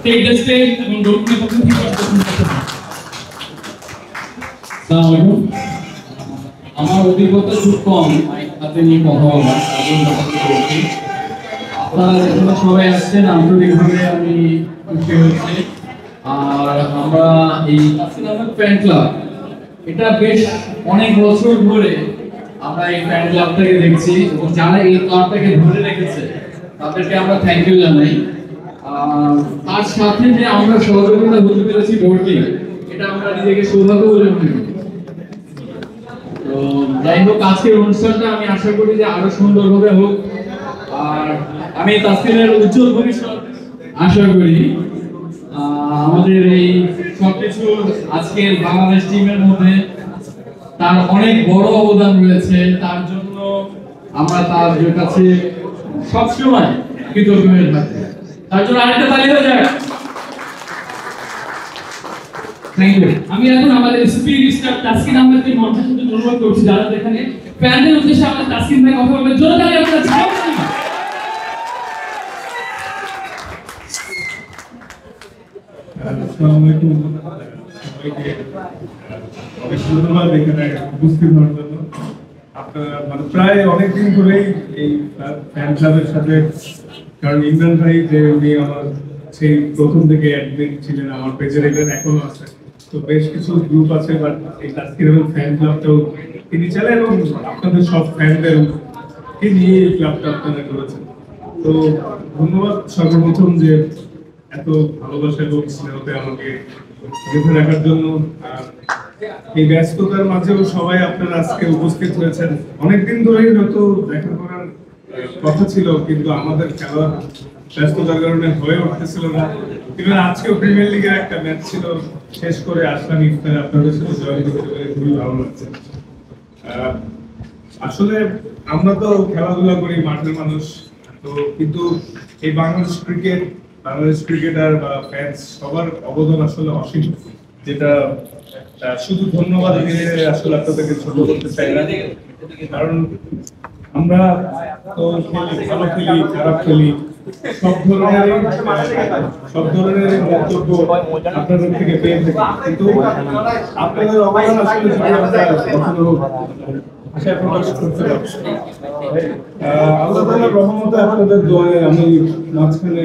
Take the stage এবং ডলফিনের পক্ষ থেকে আমার অভিজ্ঞতা খুব কম হাতে নিয়ে কথা বলা, আপনারা এখানে সবাই আসছেন আন্তরিকভাবে আমি খুশি হয়েছি। আর আমরা এই ফ্যান ক্লাব এটা বেশ অনেক বছর ধরে আমরা এই ফ্যান ক্লাবটাকে দেখছি এবং যারা এই ক্লাবটাকে ধরে রেখেছে তাদেরকে আমরা থ্যাংক ইউ জানাই। তার সাথে যে আমরা সহযোগিতা হতে পেরেছি বোর্ডে, এটা আমরা নিজেকে সৌভাগ্য বলে মনে করি। তো যাই হোক, আজকের অনুষ্ঠানটা আমি আশা করি যে আরো সুন্দরভাবে হোক, আর আমি তাসকিনের উজ্জ্বল ভবিষ্যৎ আশা করি। আমাদের এই সবকিছু আজকের বাংলাদেশ টিমের মধ্যে তার অনেক বড় অবদান রয়েছে, তার জন্য আমরা তার কাছে সবসময় কৃতজ্ঞ হয়ে থাকি। তার জন্য আরেকটা তালি হয়ে যায়। Thank you. আমি এখন আমাদের স্পিড স্টার তাসকিন আহমেদকে মঞ্চের সাথে অনুরোধ করছি, যারা এখানে প্যান্ডেল উদ্দেশ্যে আমাদের তাসকিন ভাই কথা বলবেন। জোরে তালি আপনারা চাই। আসসালামু আলাইকুম সবাইকে, অনেক ধন্যবাদ এখানে উপস্থিত হওয়ার জন্য। আপনারা মানে প্রায় অনেকদিন ধরেই এই ফ্যান ক্লাবের সাথে, কারণ ইমরান ভাই যে উনি আমার সেই প্রথম থেকে অ্যাডমিন ছিলেন আমার পেজের, এখানে এখনো আছে। তো বেশ কিছু গ্রুপ আছে, বাট এই তাসকিন ফ্যান ক্লাবটাও তিনি চালান এবং আপনাদের সব ফ্যানদের নিয়ে এই ক্লাবটা আপনারা করেছেন। তো ধন্যবাদ সর্বপ্রথম যে এত ভালোবাসা এবং স্নেহতে আমাকে বেঁধে রাখার জন্য। এই ব্যস্ততার মাঝেও সবাই আপনারা আজকে উপস্থিত হয়েছেন। অনেকদিন ধরেই হয়তো দেখা করার কথা ছিল, কিন্তু আমাদের খেলার ব্যস্ততার কারণে হয়ে উঠতেছিল না। ইভেন আজকেও প্রিমিয়ার লিগের একটা ম্যাচ ছিল, শেষ করে আসলাম ইফতারে আপনাদের সাথে জয়েন করতে পেরে খুবই ভালো লাগছে। আসলে আমরা তো খেলাধুলা করি, মাঠের মানুষ তো, কিন্তু এই বাংলাদেশ ক্রিকেটার বা ফ্যান্স সবার অবদান আসলে অসীম, যেটা শুধু ধন্যবাদ দিয়ে আসলে আপনাদেরকে ছোট করতে চাই না। কারণ আমরা তো ভালো খেলি, খারাপ খেলি, সব ধরনের মন্তব্য আপনাদের থেকে পেয়ে থাকি, কিন্তু আপনাদের অবদান আসলে ভাষায় প্রকাশ করতে পারছি। আল্লাহ তাআলার রহমতে আপনাদের দোয়ায় আমি মাঝখানে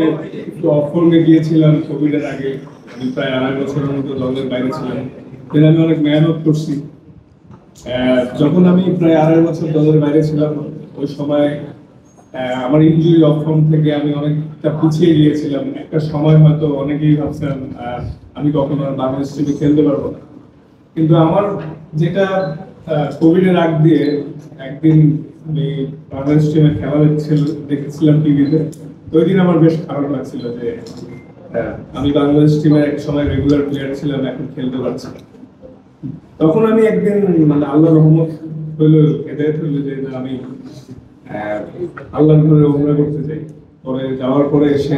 একটু অফর্মে গিয়েছিলাম কোভিডের আগে। আমি প্রায় 2.5 বছরের মতো দলের বাইরে ছিলাম, কিন্তু আমি অনেক মেহনত করছি। যখন আমি প্রায় 2.5 বছর দলের বাইরে ছিলাম, ওই সময় আমার ইনজুরি অফর্ম থেকে আমি অনেকটা পিছিয়ে গিয়েছিলাম। একটা সময় হয়তো অনেকেই ভাবছিলাম আমি কখনো বাংলাদেশ টিমে খেলতে পারবো না, কিন্তু আমার যেটা কোভিডের আগ দিয়ে একদিন আমি বাংলাদেশ টিমের খেলা দেখেছিলাম টিভিতে। ওই দিন আমার বেশ খারাপ লাগছিল যে আমি বাংলাদেশ টিমের এক সময় রেগুলার প্লেয়ার ছিলাম, এখন খেলতে পারছি না। তখন আমি একদিন মানে আল্লাহর রহমত হইলো, হেদায়েত হইলো যে আমি আল্লাহর ঘরে উমরা করতে যাই। পরে যাওয়ার পরে এসে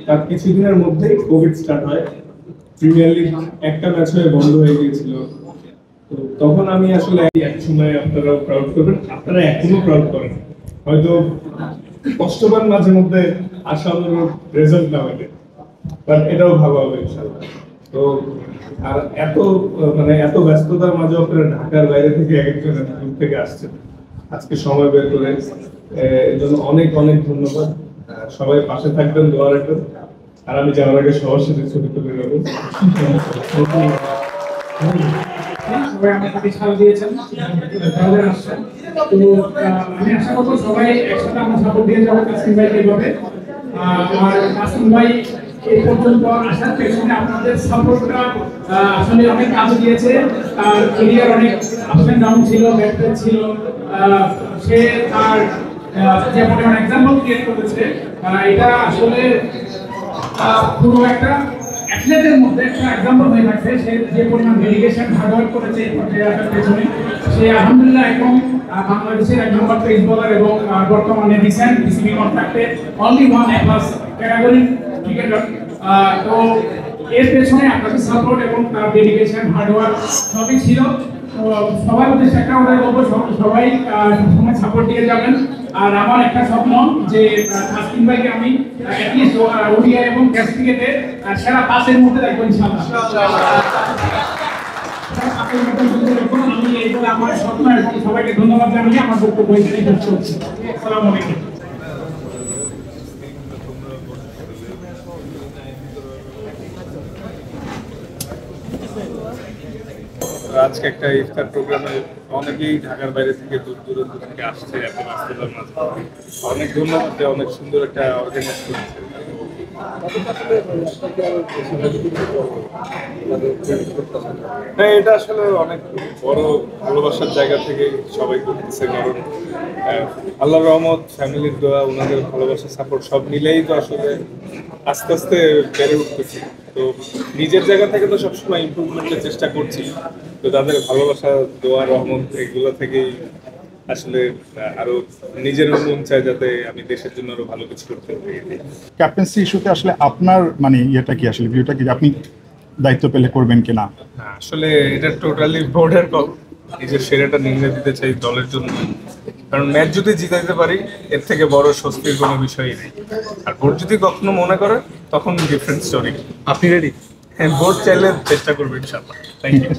তার কিছুদিনের মধ্যেই কোভিড স্টার্ট হয়। প্রিমিয়ার লিগ একটা ম্যাচ হয়ে বন্ধ হয়ে গিয়েছিল। তো তখন আমি আসলে এক সময় আপনারাও প্রাউড করবেন, আপনারা এখনো প্রাউড করেন, হয়তো কষ্ট পান মাঝে মধ্যে আশানুরূপ রেজাল্ট না হইলে, বাট এটাও ভালো হবে ইনশাআল্লাহ। তো আর এত ব্যস্ততার মাঝে আপনারা ঢাকার বাইরে থেকে একজন দূর থেকে আসছেন, আজকে সময় বের করে, এর জন্য অনেক অনেক ধন্যবাদ। সবাই পাশে থাকবেন, দোয়া রাখবেন। আর আমি যাওয়ার আগে সবার সাথে ছবি তুলে নেব। সবাই আমাকে সাড়া দিয়েছেন, তো আমি আশা করবো সবাই একসাথে আমরা সাপোর্ট দিয়ে যাবো তাসকিন ভাইকে এভাবে। আর তাসকিন ভাই এই পর্যন্ত আসার পেছনে আপনাদের সাপোর্টটা আসলে অনেক কাজ দিয়েছে। তার ক্যারিয়ার অনেক আপ এন্ড ডাউন ছিল, ব্যাকপ্যাক ছিল, সে তার যেমন এক্সাম্পল ক্রিয়েট করেছে, এটা আসলে পুরো একটা অ্যাথলেটের মধ্যে একটা এক্সাম্পল হয়ে থাকছে। সে যে পরিমাণ ডেডিকেশন হার্ডওয়ার্ক করেছে পেছনে, সে আলহামদুলিল্লাহ এখন বাংলাদেশের 1 নম্বর পেস বোলার এবং বর্তমানে রিসেন্ট বিসিবি কন্ট্রাক্টে অনলি 1 A+ ক্যাটাগরি ক্রিকেটার। তো এর পেছনে আপনাদের সাপোর্ট এবং তার ডেডিকেশন হার্ডওয়ার্ক সবই ছিল। তো তো সবার উদ্দেশ্যে একটা কথা বলবো, সবাই সবসময় সাপোর্ট দিয়ে যাবেন। আর আমার একটা স্বপ্ন যে তাসকিন ভাইকে আমি অ্যাটলিস্ট ওডিআই এবং টেস্ট ক্রিকেটে সেরা 5 এর মধ্যে দেখবো ইনশাআল্লাহ। আমি এই বলে আমার স্বপ্ন, এবং সবাইকে ধন্যবাদ জানিয়ে আমার বক্তব্য এখানেই শেষ করছি। আসসালামু আলাইকুম। আজকে একটা ইফতার প্রোগ্রামে অনেকেই ঢাকার বাইরে থেকে দূর দূরান্ত থেকে আসছে এত ব্যস্ততার মাঝে। অনেক ধন্যবাদ, অনেক সুন্দর একটা অর্গানাইজ করেছে। হ্যাঁ, এটা আসলে অনেক বড় ভালোবাসার জায়গা থেকে সবাই করতেছে, কারণ আল্লাহর রহমত, ফ্যামিলির দোয়া, ওনাদের ভালোবাসা, সাপোর্ট সব মিলেই তো আসলে আস্তে আস্তে বেড়ে উঠতেছি। তো নিজের জায়গা থেকে তো সবসময় ইমপ্রুভমেন্টের চেষ্টা করছি, তো তাদের ভালোবাসা, দোয়া, রহমত এগুলো থেকেই আসলে আরো নিজেরও মন চায় যাতে আমি দেশের জন্য আরো ভালো কিছু করতে পারি। ক্যাপ্টেন্সি ইস্যুতে আসলে আপনার মানে ইয়েটা কি, আসলে ভিউটা কি, আপনি দায়িত্ব পেলে করবেন কিনা? আসলে এটা টোটালি বোর্ডের কল। নিজের সেরাটা নির্ণয় দিতে চাই দলের জন্য, কারণ ম্যাচ যদি জিতাইতে পারি এর থেকে বড় স্বস্তির কোনো বিষয়ই নেই। আর বোর্ড যদি কখনো মনে করে তখন ডিফারেন্ট স্টোরি। আপনি রেডি? হ্যাঁ, বোর্ড চাইলে চেষ্টা করবে ইনশাআল্লাহ। Thank you.